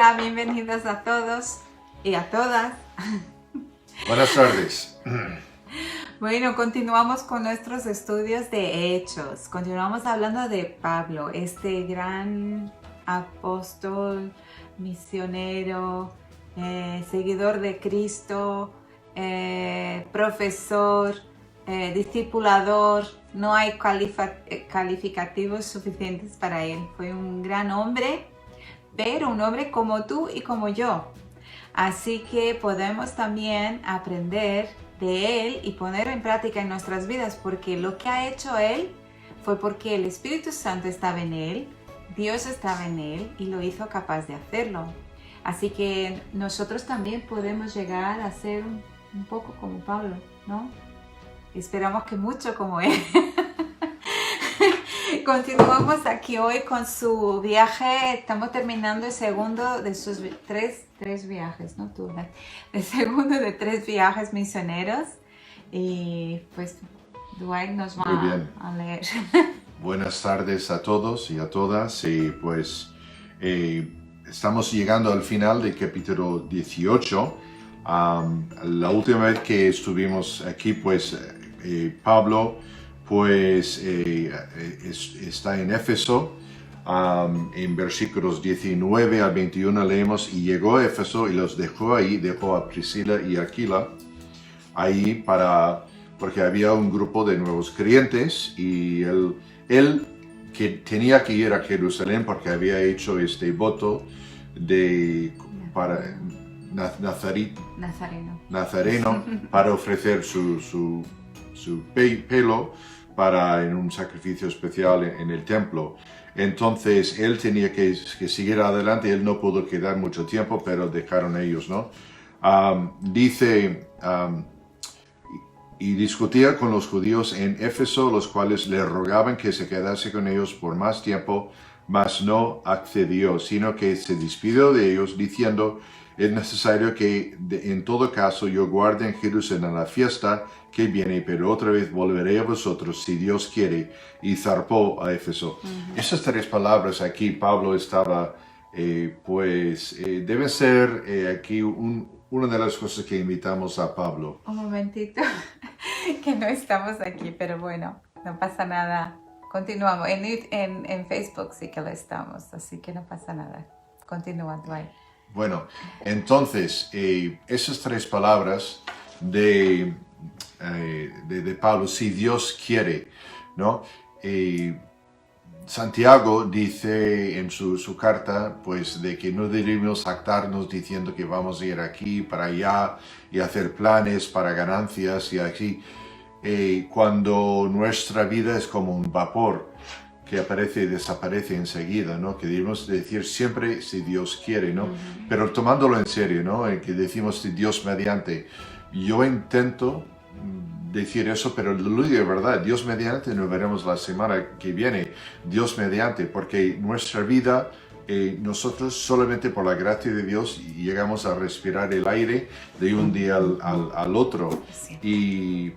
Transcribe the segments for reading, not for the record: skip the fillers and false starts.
Hola, bienvenidos a todos y a todas. Buenas tardes. Bueno, continuamos con nuestros estudios de Hechos. Continuamos hablando de Pablo, este gran apóstol, misionero, seguidor de Cristo, profesor, discipulador. No hay calificativos suficientes para él. Fue un gran hombre, pero un hombre como tú y como yo. Así que podemos también aprender de él y ponerlo en práctica en nuestras vidas, porque lo que ha hecho él fue porque el Espíritu Santo estaba en él, Dios estaba en él y lo hizo capaz de hacerlo. Así que nosotros también podemos llegar a ser un poco como Pablo, ¿no? Esperamos que mucho como él. Continuamos aquí hoy con su viaje. Estamos terminando el segundo de sus tres viajes, ¿no? El segundo de 3 viajes misioneros. Y pues Dwight nos va a leer. Buenas tardes a todos y a todas. Y pues estamos llegando al final del capítulo 18. La última vez que estuvimos aquí, pues Pablo pues está en Éfeso, en versículos 19 al 21 leemos, y llegó a Éfeso y los dejó ahí, dejó a Priscila y Aquila ahí porque había un grupo de nuevos creyentes y él que tenía que ir a Jerusalén porque había hecho este voto para Nazareno para ofrecer su pelo en un sacrificio especial en el templo. Entonces él tenía que seguir adelante, él no pudo quedar mucho tiempo, pero dejaron ellos, ¿no? Y discutía con los judíos en Éfeso, los cuales le rogaban que se quedase con ellos por más tiempo, mas no accedió, sino que se despidió de ellos diciendo: es necesario que en todo caso yo guarde en Jerusalén la fiesta que viene, pero otra vez volveré a vosotros si Dios quiere. Y zarpó a Éfeso. Esas 3 palabras aquí, Pablo estaba, debe ser aquí una de las cosas que invitamos a Pablo. Un momentito, que no estamos aquí, pero bueno, no pasa nada. Continuamos. En Facebook sí que lo estamos, así que no pasa nada. Continúa, Dwight. Bueno, entonces, esas 3 palabras de Pablo, si Dios quiere, ¿no? Santiago dice en su carta, pues, de que no debemos jactarnos diciendo que vamos a ir aquí, para allá, y hacer planes para ganancias y así, cuando nuestra vida es como un vapor que aparece y desaparece enseguida, ¿no? Que debemos decir siempre si Dios quiere, ¿no? Pero tomándolo en serio, ¿no? Que decimos si Dios mediante. Yo intento decir eso, pero lo digo de verdad, Dios mediante nos veremos la semana que viene, Dios mediante, porque nuestra vida, nosotros solamente por la gracia de Dios llegamos a respirar el aire de un día al otro. Sí. Y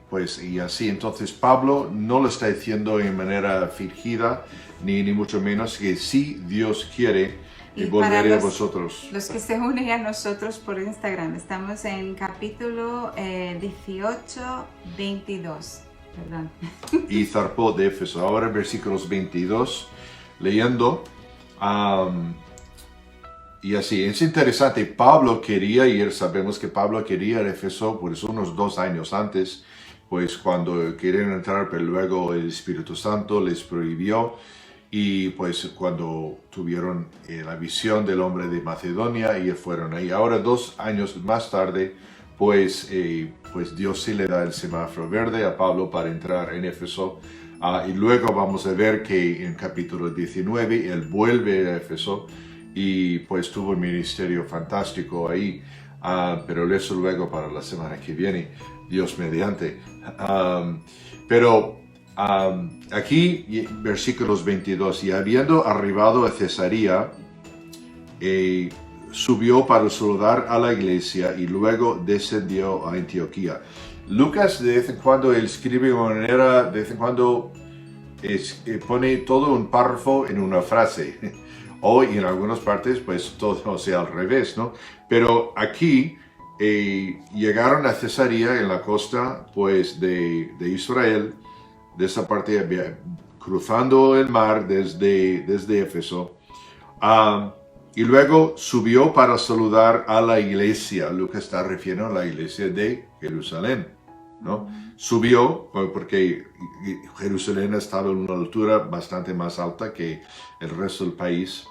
así, entonces Pablo no lo está diciendo en manera fingida, ni mucho menos, que si Dios quiere, y volveré a vosotros. Los que se unen a nosotros por Instagram, estamos en capítulo 18, 22. Perdón. Y zarpó de Éfeso. Ahora versículos 22, leyendo. Y así, es interesante, Pablo quería ir, sabemos que Pablo quería ir a Éfeso pues unos 2 años antes, pues cuando querían entrar, pero luego el Espíritu Santo les prohibió. Y pues cuando tuvieron la visión del hombre de Macedonia, y fueron ahí. Ahora 2 años más tarde, pues Dios sí le da el semáforo verde a Pablo para entrar en Éfeso. Y luego vamos a ver que en capítulo 19 él vuelve a Éfeso y pues tuvo un ministerio fantástico ahí. Pero eso luego para la semana que viene, Dios mediante. Aquí, versículos 22, y habiendo arribado a Cesarea, subió para saludar a la iglesia y luego descendió a Antioquía. Lucas de vez en cuando él escribe de manera, de vez en cuando pone todo un párrafo en una frase. o en algunas partes pues todo sea al revés, ¿no? Pero aquí llegaron a Cesarea en la costa pues de Israel, de esa parte cruzando el mar desde Éfeso. Y luego subió para saludar a la iglesia. Lucas está refiriendo a la iglesia de Jerusalén, ¿no? Subió porque Jerusalén estaba en una altura bastante más alta que el resto del país.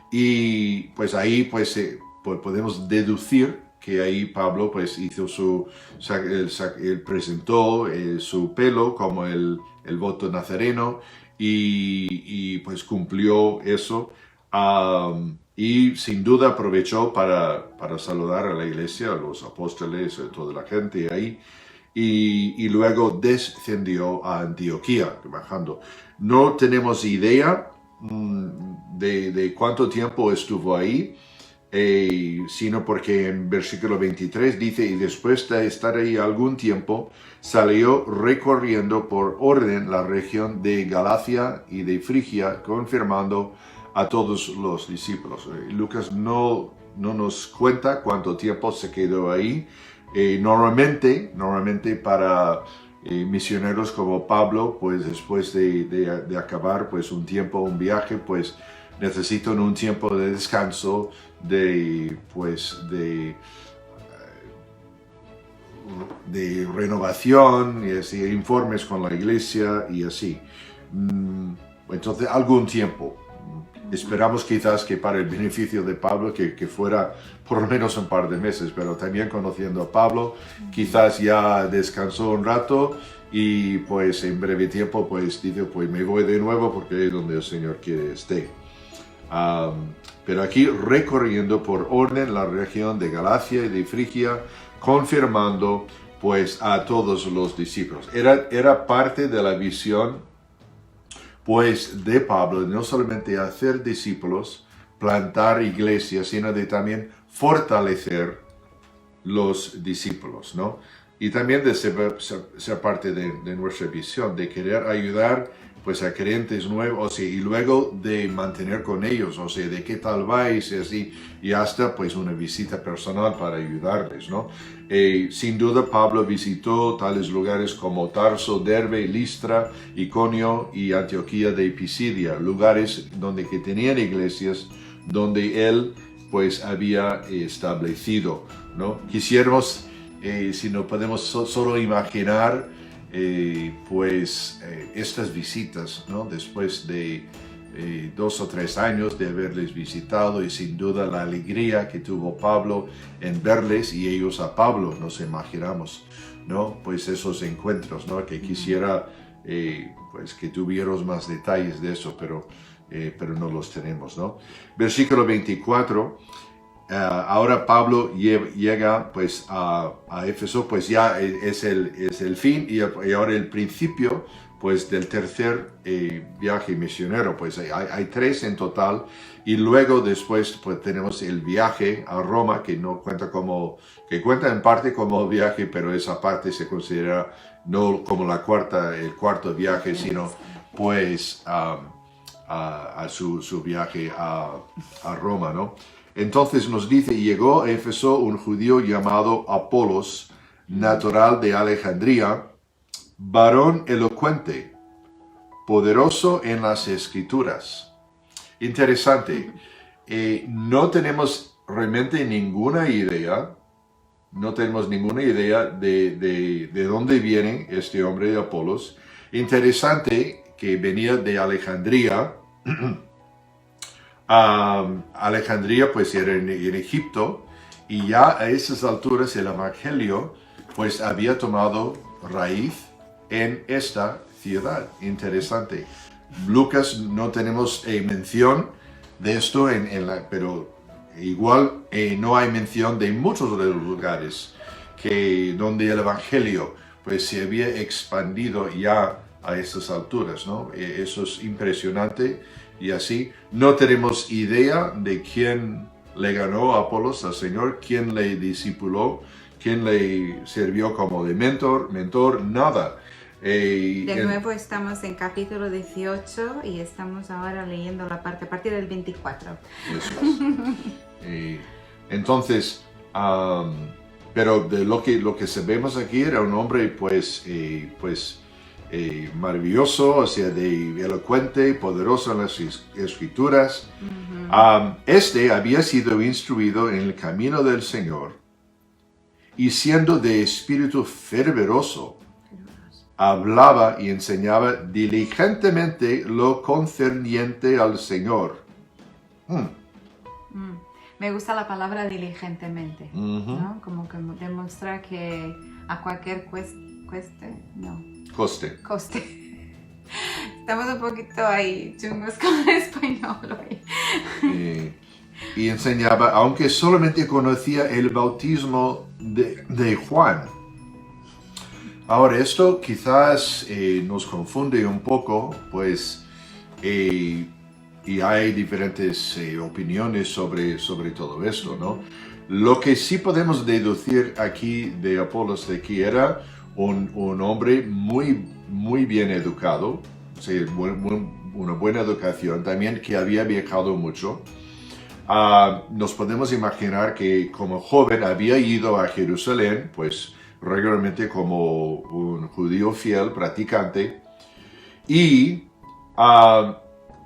Y pues ahí pues podemos deducir que ahí Pablo pues hizo él presentó su pelo como el voto nazareno y pues cumplió eso. Y sin duda aprovechó para saludar a la iglesia, a los apóstoles, a toda la gente ahí. Y luego descendió a Antioquía, bajando. No tenemos idea de cuánto tiempo estuvo ahí, sino porque en versículo 23 dice, y después de estar ahí algún tiempo, salió recorriendo por orden la región de Galacia y de Frigia, confirmando a todos los discípulos. Lucas no nos cuenta cuánto tiempo se quedó ahí. Normalmente para misioneros como Pablo, pues después de acabar pues un viaje, pues necesitan un tiempo de descanso, de renovación y así, informes con la iglesia y así. Entonces, algún tiempo. Esperamos quizás que para el beneficio de Pablo que fuera por lo menos un par de meses, pero también conociendo a Pablo, quizás ya descansó un rato y pues en breve tiempo pues dice, pues me voy de nuevo porque es donde el Señor quiere esté. Pero aquí recorriendo por orden la región de Galacia y de Frigia, confirmando pues a todos los discípulos. Era parte de la visión pues de Pablo, no solamente hacer discípulos, plantar iglesias, sino de también fortalecer los discípulos, ¿no? Y también de ser parte de nuestra visión, de querer ayudar pues a creyentes nuevos, o sea, y luego de mantener con ellos, o sea, de qué tal vais, y así, y hasta pues una visita personal para ayudarles, ¿no? Sin duda Pablo visitó tales lugares como Tarso, Derbe, Listra, Iconio y Antioquía de Pisidia, lugares donde que tenían iglesias, donde él pues había establecido, ¿no? Quisiéramos, si no podemos solo imaginar, estas visitas, ¿no? Después de 2 o 3 años de haberles visitado, y sin duda la alegría que tuvo Pablo en verles y ellos a Pablo, nos imaginamos, ¿no? Pues esos encuentros, ¿no? Que quisiera pues que tuviéramos más detalles de eso, pero no los tenemos, ¿no? Versículo 24. Ahora Pablo llega pues a Éfeso, pues ya es el fin y ahora el principio pues del tercer viaje misionero. Pues hay 3 en total, y luego después pues tenemos el viaje a Roma, que no cuenta que cuenta en parte como viaje, pero esa parte se considera no como el cuarto viaje, sino pues a su viaje a Roma, ¿no? Entonces nos dice, llegó a Éfeso un judío llamado Apolos, natural de Alejandría, varón elocuente, poderoso en las escrituras. Interesante, no tenemos realmente ninguna idea de dónde viene este hombre de Apolos. Interesante que venía de Alejandría. Alejandría pues era en Egipto, y ya a esas alturas el evangelio pues había tomado raíz en esta ciudad. Interesante. Lucas no tenemos mención de esto, pero igual no hay mención de muchos de los lugares donde el evangelio pues se había expandido ya a estas alturas, ¿no? Eso es impresionante. Y así, no tenemos idea de quién le ganó a Apolos al Señor, quién le discipuló, quién le sirvió como de mentor, nada. De nuevo estamos en capítulo 18 y estamos ahora leyendo la parte a partir del 24. Eso es. Entonces, pero de lo que sabemos aquí era un hombre pues maravilloso, o sea, de elocuente, poderoso en las escrituras. Este había sido instruido en el camino del Señor y siendo de espíritu fervoroso, hablaba y enseñaba diligentemente lo concerniente al Señor. Me gusta la palabra diligentemente, ¿no? Como que demostrar que a cualquier coste. Estamos un poquito ahí chungos con el español hoy. Y enseñaba, aunque solamente conocía el bautismo de Juan. Ahora, esto quizás nos confunde un poco, pues, y hay diferentes opiniones sobre todo esto, ¿no? Lo que sí podemos deducir aquí de Apolos, de que era un hombre muy bien educado, o sea, una buena educación, también que había viajado mucho. Nos podemos imaginar que como joven había ido a Jerusalén, pues regularmente como un judío fiel, practicante, y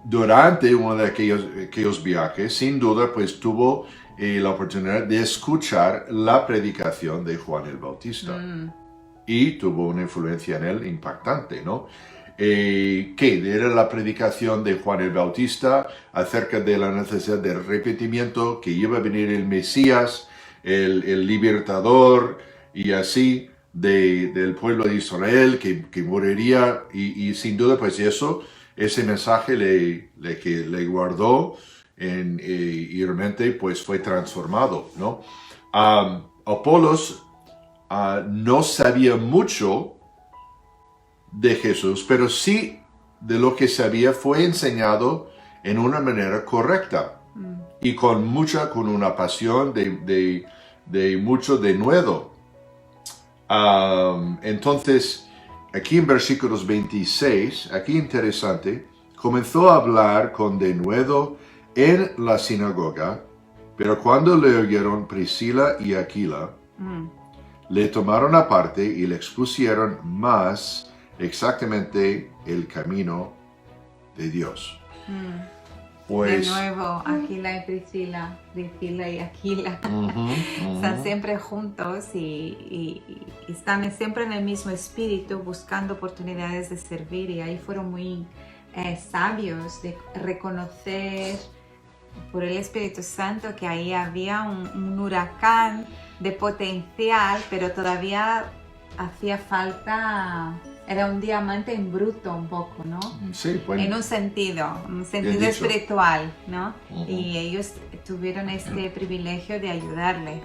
durante uno de aquellos viajes, sin duda, pues tuvo la oportunidad de escuchar la predicación de Juan el Bautista. Y tuvo una influencia en él impactante, ¿no? Que era la predicación de Juan el Bautista acerca de la necesidad de arrepentimiento, que iba a venir el Mesías, el libertador, y así del pueblo de Israel, que moriría, y sin duda, pues ese mensaje le guardó y realmente pues fue transformado, ¿no? Apolos no sabía mucho de Jesús, pero sí de lo que sabía fue enseñado en una manera correcta y con una pasión de mucho denuedo. Entonces, aquí en versículos 26, aquí interesante, comenzó a hablar con denuedo en la sinagoga, pero cuando le oyeron Priscila y Aquila, le tomaron aparte y le expusieron más exactamente el camino de Dios. Pues, de nuevo, Aquila y Priscila y Aquila, están siempre juntos y están siempre en el mismo espíritu, buscando oportunidades de servir, y ahí fueron muy sabios de reconocer por el Espíritu Santo que ahí había un huracán de potencial, pero todavía hacía falta, era un diamante en bruto un poco, ¿no? Sí, bueno. En un sentido espiritual, ¿no? Y ellos tuvieron este privilegio de ayudarle.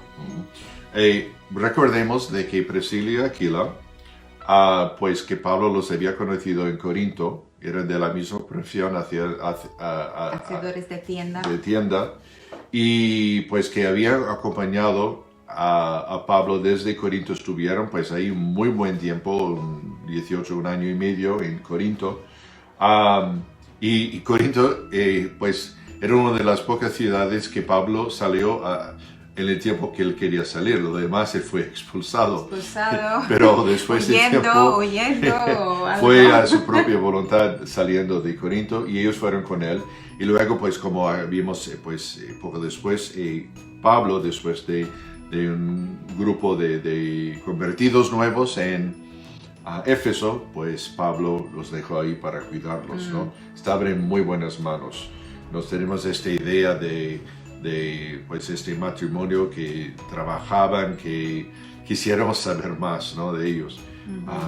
Recordemos de que Priscila y Aquila, pues que Pablo los había conocido en Corinto, eran de la misma profesión, hacedores de tienda, y pues que habían acompañado a Pablo desde Corinto. Estuvieron pues ahí un muy buen tiempo, un año y medio en Corinto, y Corinto pues era una de las pocas ciudades que Pablo salió en el tiempo que él quería salir. Lo demás él fue expulsado. Pero después de tiempo fue a su propia voluntad saliendo de Corinto, y ellos fueron con él. Y luego, pues como vimos poco después, Pablo, después de un grupo de convertidos nuevos en Éfeso, pues Pablo los dejó ahí para cuidarlos, ¿no? Estaban en muy buenas manos. Nos tenemos esta idea de pues este matrimonio que trabajaban, que quisiéramos saber más, ¿no? De ellos.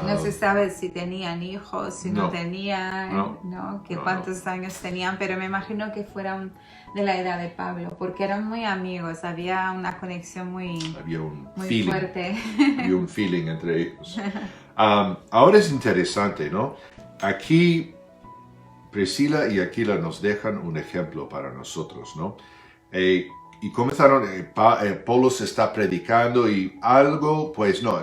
No se sabe si tenían hijos, si no tenían, ¿no? Cuántos años tenían, pero me imagino que fueron de la edad de Pablo, porque eran muy amigos, había una conexión muy fuerte. Había un feeling entre ellos. Ahora es interesante, ¿no? Aquí Priscila y Aquila nos dejan un ejemplo para nosotros, ¿no? y comenzaron, Apolos está predicando y algo, pues no,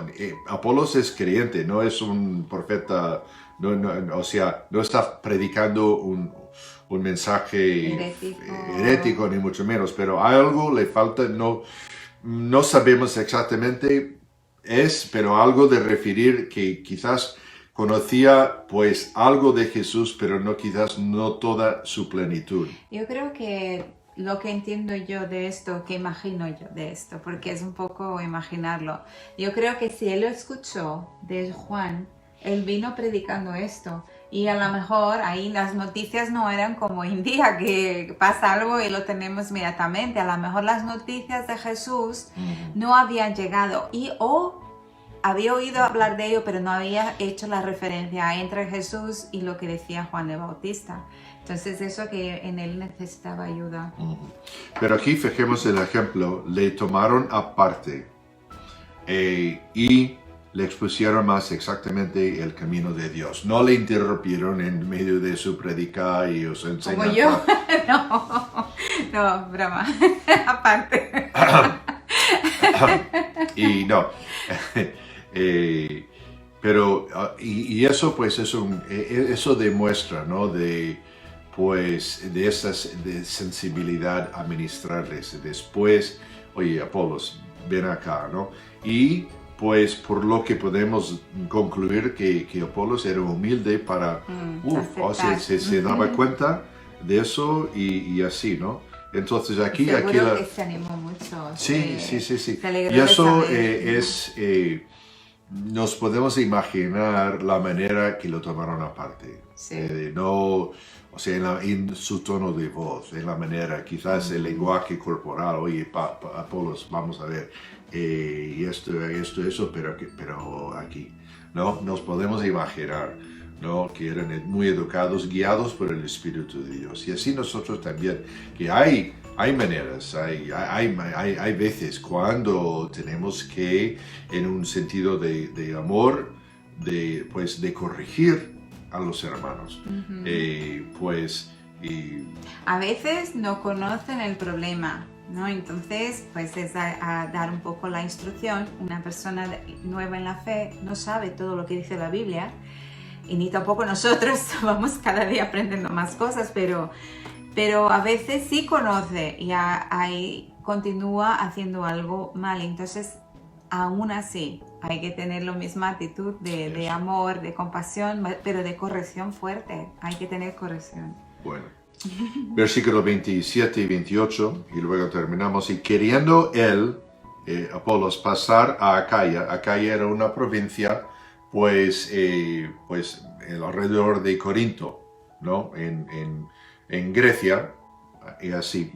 Apolos es creyente, no es un profeta, o sea, no está predicando un mensaje herético, ni mucho menos, pero algo le falta, no sabemos exactamente pero algo de referir que quizás conocía pues algo de Jesús, pero quizás no toda su plenitud. Yo creo que lo que entiendo yo de esto, que imagino yo de esto, porque es un poco imaginarlo, yo creo que si él lo escuchó de Juan, él vino predicando esto. Y a lo mejor ahí las noticias no eran como hoy en día, que pasa algo y lo tenemos inmediatamente. A lo mejor las noticias de Jesús no habían llegado o había oído hablar de ello, pero no había hecho la referencia entre Jesús y lo que decía Juan el Bautista. Entonces eso que en él necesitaba ayuda. Pero aquí fijemos el ejemplo, le tomaron aparte y le expusieron más exactamente el camino de Dios. No le interrumpieron en medio de su predica y su enseñanza. Como yo. No, broma. Aparte. Y no. Pero y eso pues eso demuestra, ¿no? De esa de sensibilidad a ministrarles. Después, oye, Apolos, ven acá, ¿no? Y pues por lo que podemos concluir que Apolos era humilde para, se daba cuenta de eso y así, ¿no? Entonces aquí que se animó mucho. Sí. Y eso nos podemos imaginar la manera que lo tomaron aparte. Sí. O sea, en su tono de voz, en la manera, quizás el lenguaje corporal, oye, Apolos, vamos a ver, y eso, pero aquí, ¿no? Nos podemos imaginar, ¿no? Que eran muy educados, guiados por el Espíritu de Dios. Y así nosotros también, que hay maneras, hay veces cuando tenemos que, en un sentido de amor, de corregir a los hermanos. A veces no conocen el problema, ¿no? Entonces, pues es a dar un poco la instrucción. Una persona nueva en la fe no sabe todo lo que dice la Biblia, y ni tampoco nosotros vamos cada día aprendiendo más cosas, pero a veces sí conoce y ahí continúa haciendo algo mal. Entonces, aún así, hay que tener la misma actitud de amor, de compasión, pero de corrección fuerte. Hay que tener corrección. Bueno, versículos 27 y 28, y luego terminamos. Y queriendo él, Apolos, pasar a Acaya. Acaya era una provincia, pues alrededor de Corinto, ¿no? En Grecia, y así.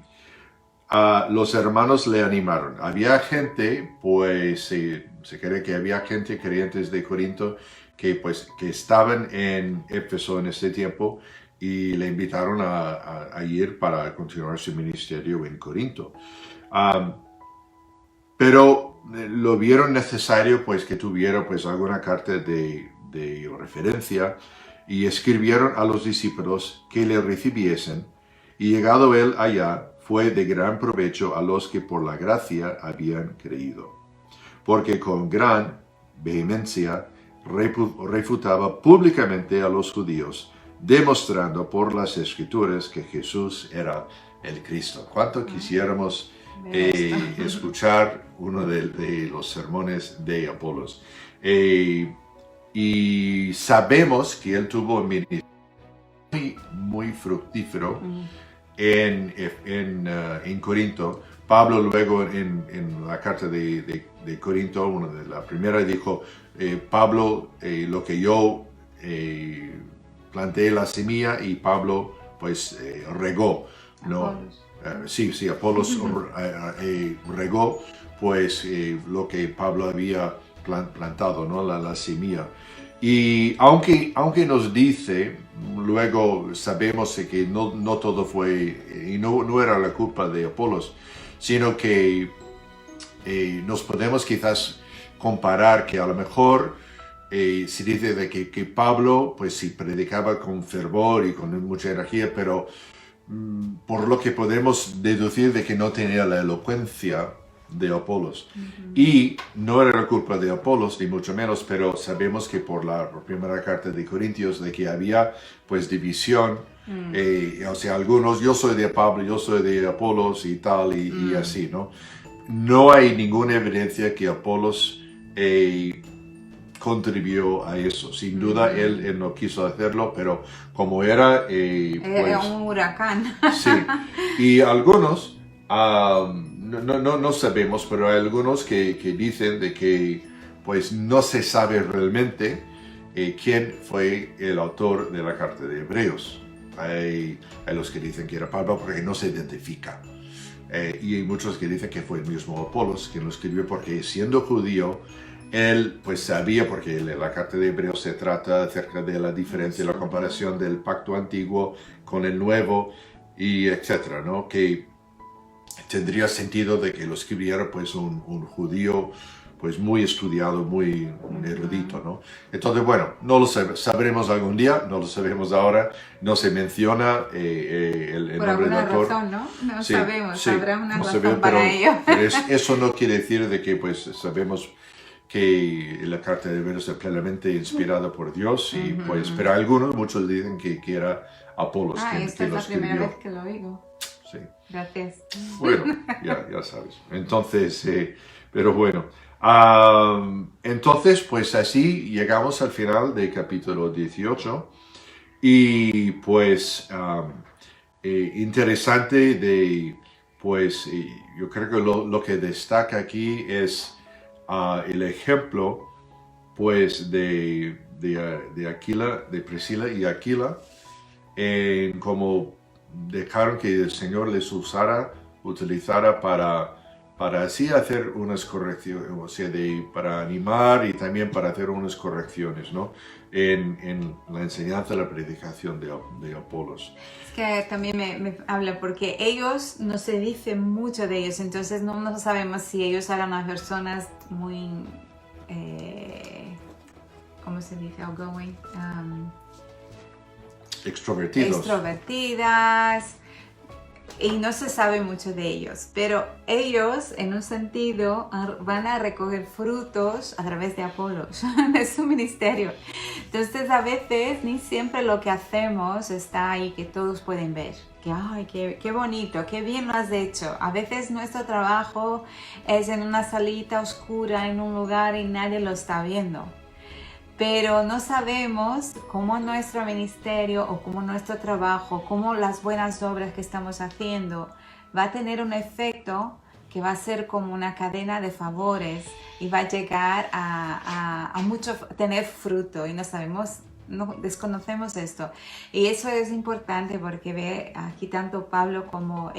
Los hermanos le animaron. Había gente, pues se cree que había gente, creyentes de Corinto, que estaban en Éfeso en ese tiempo y le invitaron a ir para continuar su ministerio en Corinto. Pero lo vieron necesario, pues, que tuviera pues alguna carta de referencia, y escribieron a los discípulos que le recibiesen, y llegado él allá, fue de gran provecho a los que por la gracia habían creído, porque con gran vehemencia refutaba públicamente a los judíos, demostrando por las Escrituras que Jesús era el Cristo. ¿Cuánto quisiéramos escuchar uno de los sermones de Apolos? Y sabemos que él tuvo un ministerio muy fructífero en Corinto. Pablo luego en la carta de Corinto, una de la primera, dijo, Pablo, lo que yo planteé la semilla, y Pablo pues regó, ¿no? Apolos regó pues lo que Pablo había plantado, ¿no? La semilla. Y aunque nos dice, luego sabemos que no todo fue, y no era la culpa de Apolos, sino que nos podemos quizás comparar que a lo mejor se dice de que Pablo pues sí predicaba con fervor y con mucha energía, pero por lo que podemos deducir de que no tenía la elocuencia de Apolos. Y no era la culpa de Apolos, ni mucho menos, pero sabemos que por la primera carta de Corintios, de que había pues división, o sea, algunos, yo soy de Pablo, yo soy de Apolos y tal, y así, ¿no? No hay ninguna evidencia que Apolos contribuyó a eso. Sin duda, él no quiso hacerlo, pero como era... Era un huracán. Sí, y algunos, no sabemos, pero hay algunos que dicen de que pues no se sabe realmente quién fue el autor de la carta de Hebreos. Hay los que dicen que era Pablo porque no se identifica. Y hay muchos que dicen que fue el mismo Apolos quien lo escribió porque siendo judío, él pues sabía, porque la carta de Hebreos se trata acerca de la diferencia, la comparación del pacto antiguo con el nuevo, y etcétera, ¿no? Que tendría sentido de que lo escribiera pues un judío pues muy estudiado, muy erudito, ¿no? Entonces, bueno, no lo sabremos algún día, no lo sabemos ahora, no se menciona el Por nombre del alguna autor. razón, ¿no? No Sí, sabemos, sí, habrá una no razón sabemos, para ello. pero eso no quiere decir de que pues sabemos que la carta de Hebreos es plenamente inspirada por Dios, y pues, pero algunos, muchos dicen que era Apolos Esta quien es lo la primera escribió. vez que lo oigo. Sí. Gracias. Bueno, ya sabes. Entonces, pero bueno. Entonces, pues así llegamos al final del capítulo 18. Y pues interesante de, pues yo creo que lo que destaca aquí es el ejemplo, pues de Aquila, de Priscila y Aquila, en cómo dejaron que el Señor les utilizara para así hacer unas correcciones, o sea, para animar y también para hacer unas correcciones, ¿no? En la enseñanza, la predicación de Apolos. Es que también me habla porque ellos no se dice mucho de ellos, entonces no sabemos si ellos eran unas personas muy, ¿cómo se dice? Outgoing. Extrovertidas, y no se sabe mucho de ellos, pero ellos en un sentido van a recoger frutos a través de Apolos, de su ministerio. Entonces a veces ni siempre lo que hacemos está ahí que todos pueden ver, que ay, qué bonito, qué bien lo has hecho. A veces nuestro trabajo es en una salita oscura, en un lugar y nadie lo está viendo. Pero no sabemos cómo nuestro ministerio o cómo nuestro trabajo, cómo las buenas obras que estamos haciendo va a tener un efecto que va a ser como una cadena de favores y va a llegar a tener fruto, y no sabemos, desconocemos esto. Y eso es importante porque ve aquí tanto Pablo como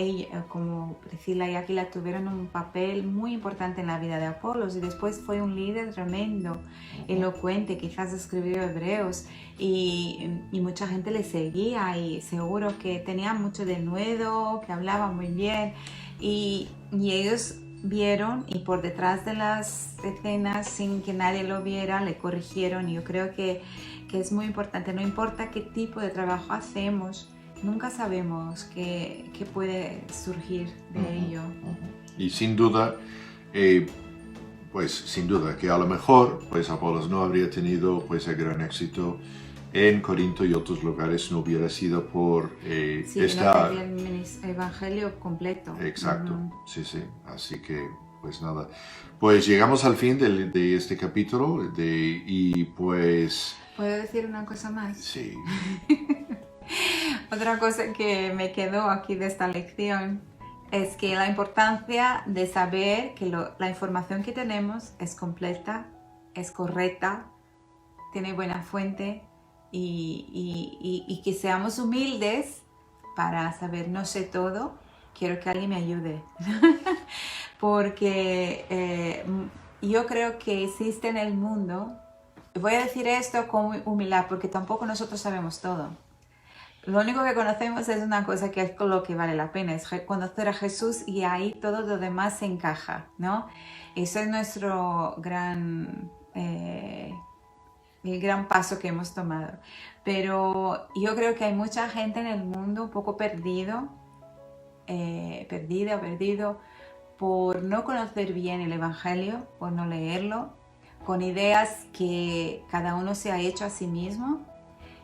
Priscila y Aquila tuvieron un papel muy importante en la vida de Apolos, y después fue un líder tremendo, elocuente, quizás escribió Hebreos, y mucha gente le seguía, y seguro que tenía mucho denuedo, que hablaba muy bien, y ellos vieron, y por detrás de las escenas, sin que nadie lo viera, le corrigieron. Y yo creo que es muy importante, no importa qué tipo de trabajo hacemos, nunca sabemos qué puede surgir de ello. Y sin duda, pues sin duda que a lo mejor pues Apolos no habría tenido pues el gran éxito en Corinto y otros lugares, no hubiera sido por no tenía el evangelio completo. Exacto, sí, así que pues nada, pues llegamos al fin de este capítulo y pues... ¿Puedo decir una cosa más? Sí. Otra cosa que me quedó aquí de esta lección es que la importancia de saber que la información que tenemos es completa, es correcta, tiene buena fuente, y que seamos humildes para saber no sé todo, quiero que alguien me ayude. Porque yo creo que existe en el mundo, voy a decir esto con humildad porque tampoco nosotros sabemos todo. Lo único que conocemos es una cosa que es lo que vale la pena, es conocer a Jesús, y ahí todo lo demás se encaja, ¿no? Eso es nuestro gran el gran paso que hemos tomado. Pero yo creo que hay mucha gente en el mundo un poco perdido por no conocer bien el Evangelio, por no leerlo, con ideas que cada uno se ha hecho a sí mismo.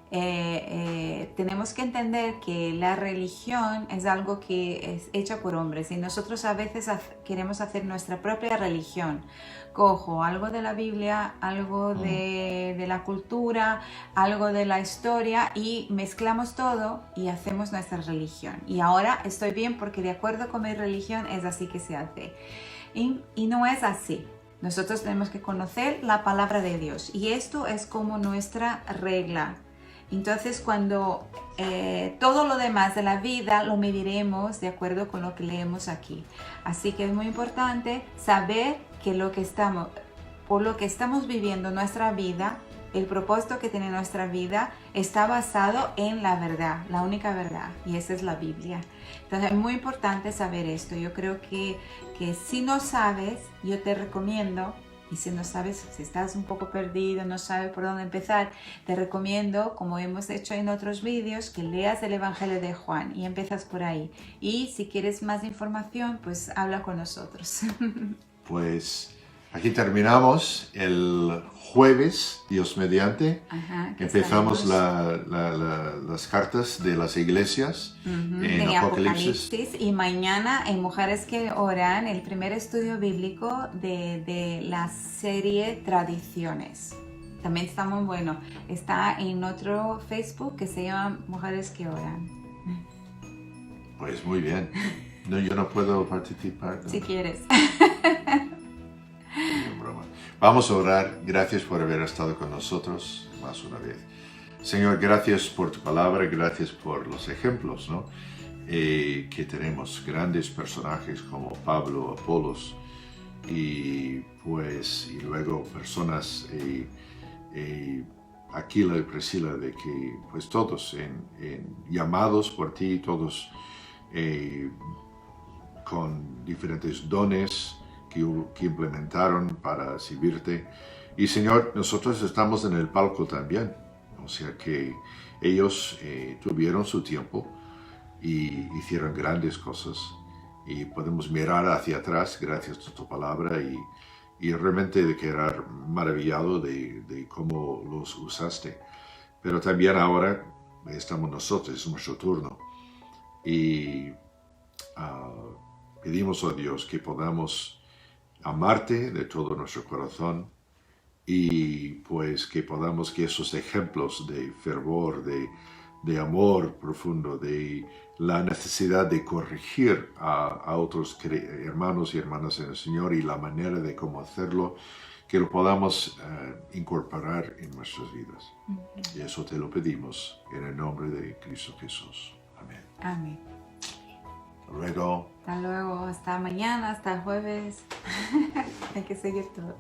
Tenemos que entender que la religión es algo que es hecha por hombres y nosotros a veces queremos hacer nuestra propia religión. Cojo algo de la Biblia, algo de la cultura, algo de la historia y mezclamos todo y hacemos nuestra religión. Y ahora estoy bien porque de acuerdo con mi religión es así que se hace. Y no es así. Nosotros tenemos que conocer la palabra de Dios y esto es como nuestra regla. Entonces cuando todo lo demás de la vida lo mediremos de acuerdo con lo que leemos aquí. Así que es muy importante saber que por lo que estamos viviendo nuestra vida, el propósito que tiene nuestra vida está basado en la verdad, la única verdad, y esa es la Biblia. Entonces es muy importante saber esto. Yo creo que si no sabes, yo te recomiendo. Y si no sabes, si estás un poco perdido, no sabes por dónde empezar, te recomiendo, como hemos hecho en otros vídeos, que leas el Evangelio de Juan y empiezas por ahí. Y si quieres más información, pues habla con nosotros. Pues aquí terminamos el jueves, Dios mediante. Empezamos las cartas de las iglesias en Apocalipsis. Y mañana en Mujeres que Oran, el primer estudio bíblico de la serie Tradiciones. También está muy bueno. Está en otro Facebook que se llama Mujeres que Oran. Pues muy bien. No, yo no puedo participar, ¿no? Si quieres. Vamos a orar. Gracias por haber estado con nosotros más una vez. Señor, gracias por tu palabra, gracias por los ejemplos, ¿no? Que tenemos, grandes personajes como Pablo, Apolos, y luego personas, Aquila y Priscila, de que pues todos llamados por ti, todos con diferentes dones que implementaron para servirte. Y Señor, nosotros estamos en el palco también, o sea que ellos tuvieron su tiempo y hicieron grandes cosas y podemos mirar hacia atrás gracias a tu palabra y realmente de quedar maravillado de cómo los usaste. Pero también ahora estamos nosotros, es nuestro turno y pedimos a Dios que podamos amarte de todo nuestro corazón y pues que podamos que esos ejemplos de fervor, de amor profundo, de la necesidad de corregir a otros hermanos y hermanas en el Señor y la manera de cómo hacerlo, que lo podamos incorporar en nuestras vidas. Y eso te lo pedimos en el nombre de Cristo Jesús. Amén. Amén. Luego. Hasta luego, hasta mañana, hasta el jueves. Hay que seguir todo.